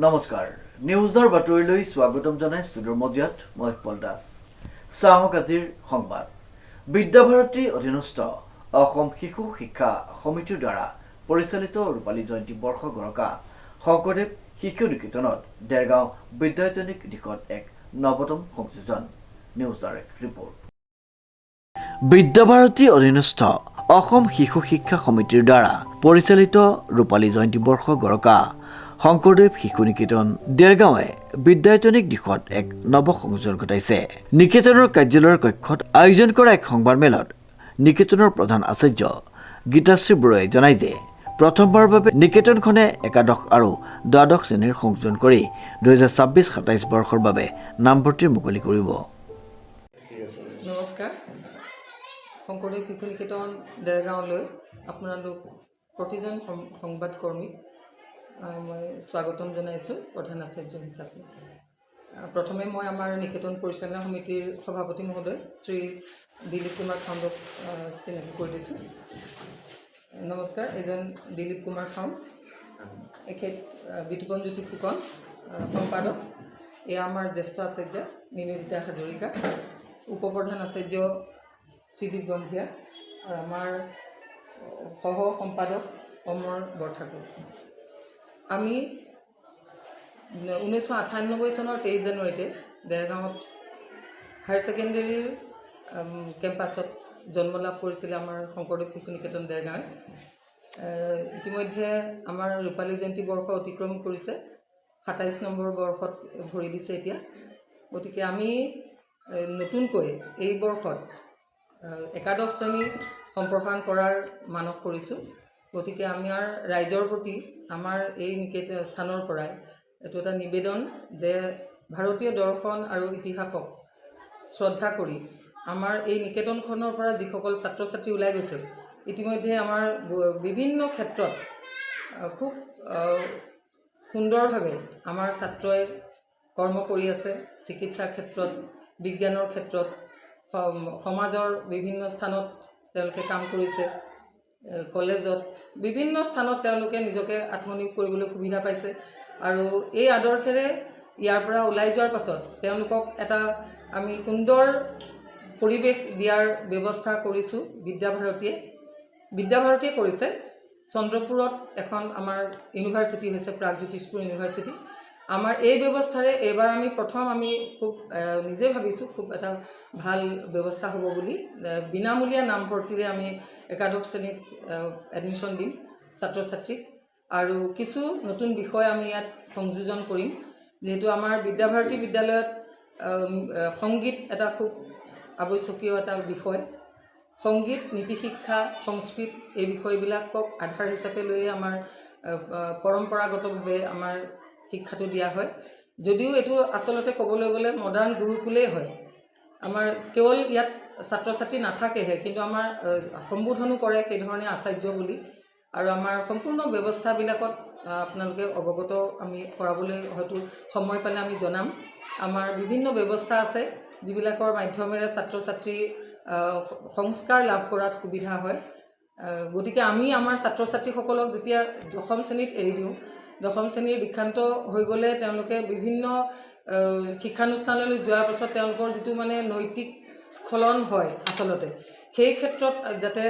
নমস্কাৰ নিউজৰ বাতৰিলৈ স্বাগতম জনাই ষ্টুডিঅ'ৰ মজিয়াত মই পল দাস। চাহক আজিৰ সংবাদ। বিদ্যাভাৰতী অধীনস্থ অসম শিশু শিক্ষা সমিতিৰ দ্বাৰা পৰিচালিত ৰূপালী জয়ন্তী বৰ্ষ গৰকা শংকৰদেৱ শিশু নিকেতনত দেৰগাঁও বিদ্যায়তনিক দিশত এক নৱতম সংযোজন। News direct report. বিদ্যাভাৰতী অধীনস্থ অসম শিশু শিক্ষা সমিতিৰ দ্বাৰা পৰিচালিত ৰূপালী জয়ন্তী বৰ্ষ গৰকা শংকৰদেৱ শিশু নিকেতন দেৰগাঁৱে বিদ্যায়তনিক দিশত এক নৱ সংযোজন ঘটাইছে। নিকেতনৰ কাৰ্যালয়ৰ কক্ষত আয়োজন কৰা এক সংবাদমেলত নিকেতনৰ প্ৰধান আচাৰ্য গীতাশ্ৰী বৰুৱাই জনায় যে প্ৰথমবাৰৰ বাবে নিকেতনখনে একাদশ আৰু দ্বাদশ শ্ৰেণীৰ সংযোজন কৰি 2026-27 বৰ্ষৰ বাবে নামভৰ্তিৰ মুকলি কৰিব। নমস্কাৰ, শংকৰদেৱ শিশু নিকেতন দেৰগাঁৱলৈ আপোনালোক প্ৰতিজন সংবাদকৰ্মীক মই স্বাগতম জনাইছোঁ প্ৰধান আচাৰ্য হিচাপে। প্ৰথমে মই আমাৰ নিকেতন পৰিচালনা সমিতিৰ সভাপতি মহোদয় শ্ৰী দিলীপ কুমাৰ খাউণ্ডক চিনাকি কৰি দিছোঁ। নমস্কাৰ, এজন দিলীপ কুমাৰ খাউণ্ড, এখেত বিতুপন জ্যোতি ফুকন সম্পাদক। এয়া আমাৰ জ্যেষ্ঠ আচাৰ্য নিবেদিতা হাজৰিকা, উপপ্ৰধান আচাৰ্য ত্ৰিদীপ গম্ভীৰা আৰু আমাৰ সহ সম্পাদক অমৰ বৰঠাকুৰ। আমি 1998 চনৰ 23 জানুৱাৰীতে দেৰগাঁৱত হায়াৰ ছেকেণ্ডেৰীৰ কেম্পাছত জন্ম লাভ কৰিছিলে আমাৰ শংকৰদেৱ শিশু নিকেতন দেৰগাঁৱে। ইতিমধ্যে আমাৰ ৰূপালী জয়ন্তী বৰ্ষ অতিক্ৰম কৰিছে, 27 নম্বৰ বৰ্ষত ভৰি দিছে এতিয়া। গতিকে আমি নতুনকৈ এই বৰ্ষত একাদশ শ্ৰেণী সম্প্ৰসাৰণ কৰাৰ মানস কৰিছোঁ। গতিকে আমাৰ ৰাইজৰ প্ৰতি আমাৰ এই স্থানৰ পৰাই এইটো এটা নিবেদন যে ভাৰতীয় দৰ্শন আৰু ইতিহাসক শ্ৰদ্ধা কৰি আমাৰ এই নিকেতনখনৰ পৰা যিসকল ছাত্ৰ ছাত্ৰী ওলাই গৈছে, ইতিমধ্যে আমাৰ বিভিন্ন ক্ষেত্ৰত খুব সুন্দৰভাৱে আমাৰ ছাত্ৰই কৰ্ম কৰি আছে। চিকিৎসাৰ ক্ষেত্ৰত, বিজ্ঞানৰ ক্ষেত্ৰত, সমাজৰ বিভিন্ন স্থানত তেওঁলোকে কাম কৰিছে। কলেজত বিভিন্ন স্থানত তেওঁলোকে নিজকে আত্মনিয়োগ কৰিবলৈ সুবিধা পাইছে আৰু এই আদৰ্শেৰে ইয়াৰ পৰা ওলাই যোৱাৰ পাছত তেওঁলোকক এটা আমি সুন্দৰ পৰিৱেশ দিয়াৰ ব্যৱস্থা কৰিছোঁ। বিদ্যাভাৰতীয়ে কৰিছে। চন্দ্ৰপুৰত এখন আমাৰ ইউনিভাৰ্চিটি হৈছে প্ৰাগজ্যোতিষপুৰ ইউনিভাৰ্চিটি। আমাৰ এই ব্যৱস্থাৰে এইবাৰ আমি খুব নিজে ভাবিছোঁ খুব এটা ভাল ব্যৱস্থা হ'ব বুলি। বিনামূলীয়া নামভৰ্তিৰে আমি একাদশ শ্ৰেণীত এডমিশ্যন দিম ছাত্ৰ ছাত্ৰীক আৰু কিছু নতুন বিষয় আমি ইয়াত সংযোজন কৰিম। যিহেতু আমাৰ বিদ্যাভাৰতী বিদ্যালয়ত সংগীত এটা খুব আৱশ্যকীয় এটা বিষয়। সংগীত, নীতি শিক্ষা, সংস্কৃত এই বিষয়বিলাকক আধাৰ হিচাপে লৈয়ে আমাৰ পৰম্পৰাগতভাৱে আমাৰ শিক্ষাটো দিয়া হয়। যদিও এইটো আচলতে ক'বলৈ গ'লে মডাৰ্ণ গুৰুকুলেই হয়। আমাৰ কেৱল ইয়াত ছাত্ৰ ছাত্ৰী নাথাকেহে, কিন্তু আমাৰ সম্বোধনো কৰে সেইধৰণে আচাৰ্য বুলি। আৰু আমাৰ সম্পূৰ্ণ ব্যৱস্থাবিলাকত আপোনালোকে অৱগত আমি কৰাবলৈ হয়তো সময় পালে আমি জনাম। আমাৰ বিভিন্ন ব্যৱস্থা আছে যিবিলাকৰ মাধ্যমেৰে ছাত্ৰ ছাত্ৰী সংস্কাৰ লাভ কৰাত সুবিধা হয়। গতিকে আমি আমাৰ ছাত্ৰ ছাত্ৰীসকলক যেতিয়া দশম শ্ৰেণীত এৰি দিওঁ, দশম শ্ৰেণীৰ দীক্ষান্ত হৈ গ'লে তেওঁলোকে বিভিন্ন শিক্ষানুষ্ঠানলৈ যোৱাৰ পাছত তেওঁলোকৰ যিটো নৈতিক স্খলন হয় আচলতে, সেই ক্ষেত্ৰত যাতে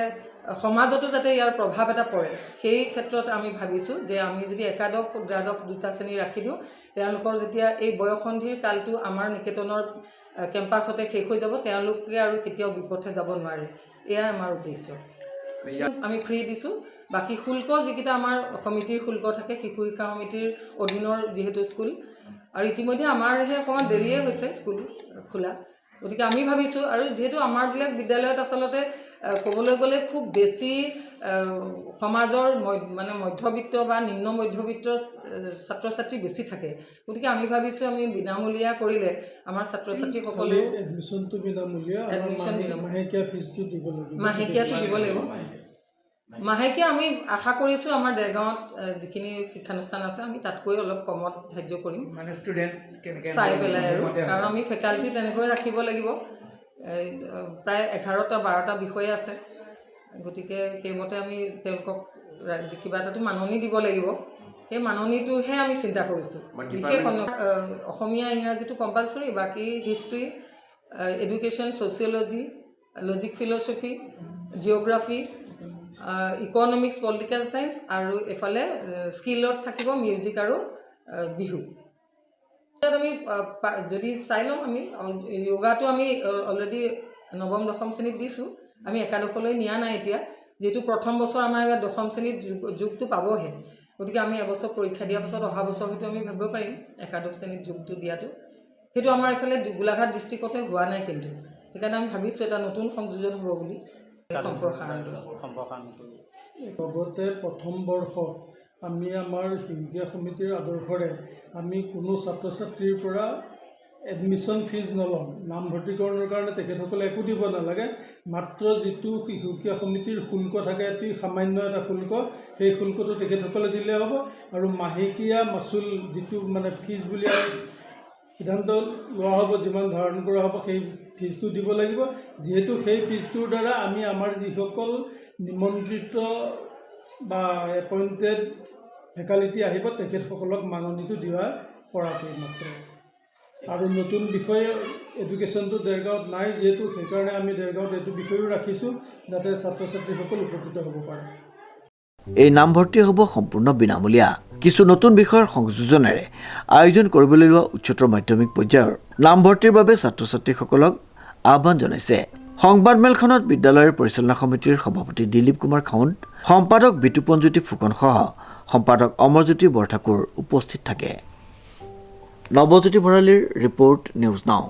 সমাজতো যাতে ইয়াৰ প্ৰভাৱ এটা পৰে, সেই ক্ষেত্ৰত আমি ভাবিছোঁ যে আমি যদি একাদশ দ্বাদশ দুটা শ্ৰেণী ৰাখি দিওঁ, তেওঁলোকৰ যেতিয়া এই বয়সন্ধিৰ কালটো আমাৰ নিকেতনৰ কেম্পাছতে শেষ হৈ যাব, তেওঁলোকে আৰু কেতিয়াও বিপথে যাব নোৱাৰে। এয়াই আমাৰ উদ্দেশ্য। আমি ফ্ৰী দিছোঁ। বাকী শুল্ক যিকেইটা আমাৰ সমিতিৰ শুল্ক থাকে, শিশু শিক্ষা সমিতিৰ অধীনৰ যিহেতু স্কুল, আৰু ইতিমধ্যে আমাৰহে অকণমান দেৰিয়ে হৈছে স্কুল খোলা। গতিকে আমি ভাবিছোঁ, আৰু যিহেতু আমাৰবিলাক বিদ্যালয়ত আচলতে ক'বলৈ গ'লে খুব বেছি সমাজৰ মধ্যবিত্ত বা নিম্ন মধ্যবিত্তৰ ছাত্ৰ ছাত্ৰী বেছি থাকে। গতিকে আমি ভাবিছোঁ আমি বিনামূলীয়া কৰিলে আমাৰ ছাত্ৰ ছাত্ৰীসকলেও মাহেকীয়াটো দিব লাগিব। মাহেকীয়া আমি আশা কৰিছোঁ আমাৰ দেৰগাঁৱত যিখিনি শিক্ষানুষ্ঠান আছে আমি তাতকৈ অলপ কমত ধাৰ্য কৰিম চাই পেলাই, আৰু কাৰণ আমি ফেকাল্টি তেনেকৈ ৰাখিব লাগিব। প্ৰায় 11-12টা বিষয় আছে। গতিকে সেইমতে আমি তেওঁলোকক কিবা এটাতো মাননি দিব লাগিব। সেই মাননিটোহে আমি চিন্তা কৰিছোঁ বিশেষ অসমীয়া ইংৰাজীটো কম্পালচৰি বাকী history education sociology logic philosophy geography economics political science আৰু এফালে স্কিলত থাকিব মিউজিক আৰু বিহু তাত আমি যদি চাই ল'ম আমি য়োগাটো আমি অলৰেডি নৱম দশম শ্ৰেণীত দিছোঁ আমি একাদশলৈ নিয়া নাই এতিয়া যেহেতু প্ৰথম বছৰ আমাৰ দশম শ্ৰেণীত যুগটো পাবহে গতিকে আমি এবছৰ পৰীক্ষা দিয়াৰ পাছত অহা বছৰ হয়তো আমি ভাবিব পাৰিম একাদশ শ্ৰেণীত যুগটো দিয়াটো সেইটো আমাৰ এইফালে গোলাঘাট ডিষ্ট্ৰিক্টতে হোৱা নাই কিন্তু সেইকাৰণে আমি ভাবিছোঁ এটা নতুন সংযোজন হ'ব বুলি লগতে প্ৰথম বৰ্ষ আমি আমাৰ শিক্ষা সমিতিৰ আদৰ্শৰে আমি কোনো ছাত্ৰ ছাত্ৰীৰ পৰা এডমিশ্যন ফিজ নলওঁ নামভৰ্তিকৰণৰ কাৰণে তেখেতসকলে একো দিব নালাগে মাত্ৰ যিটো শিক্ষা সমিতিৰ শুল্ক থাকে অতি সামান্য এটা শুল্ক সেই শুল্কটো তেখেতসকলে দিলে হ'ব আৰু মাহেকীয়া মাচুল যিটো মানে ফিজ বুলি সিদ্ধান্ত লোৱা হ'ব যিমান ধাৰণ কৰা হ'ব সেই ফিজটো দিব লাগিব যিহেতু সেই ফিজটোৰ দ্বাৰা আমি আমাৰ যিসকল নিমন্ত্ৰিত বা এপইণ্টেড ফেকালিটি আহিব তেখেতসকলক মাননিটো দিয়া পৰাকৈ মাত্ৰ আৰু নতুন বিষয় এডুকেশ্যনটো দেৰগাঁৱত নাই যিহেতু সেইকাৰণে আমি দেৰগাঁৱত এইটো বিষয়ো ৰাখিছোঁ যাতে ছাত্ৰ ছাত্ৰীসকল উপকৃত হ'ব পাৰে এই নামভৰ্তি হ'ব সম্পূৰ্ণ বিনামূলীয়া কিছু নতুন বিষয়ৰ সংযোজনেৰে আয়োজন কৰিবলৈ লোৱা উচ্চতৰ মাধ্যমিক পৰ্যায়ৰ নামভৰ্তিৰ বাবে ছাত্ৰ ছাত্ৰীসকলক আহ্বান জনাইছে সংবাদমেলখনত বিদ্যালয়ৰ পৰিচালনা সমিতিৰ সভাপতি দিলীপ কুমাৰ খাউণ্ড সম্পাদক বিতুপনজ্যোতি ফুকন সহ সম্পাদক অমৰজ্যোতি বৰঠাকুৰ উপস্থিত থাকে নৱজ্যোতি ভৰালীৰ ৰিপৰ্ট নিউজ নাও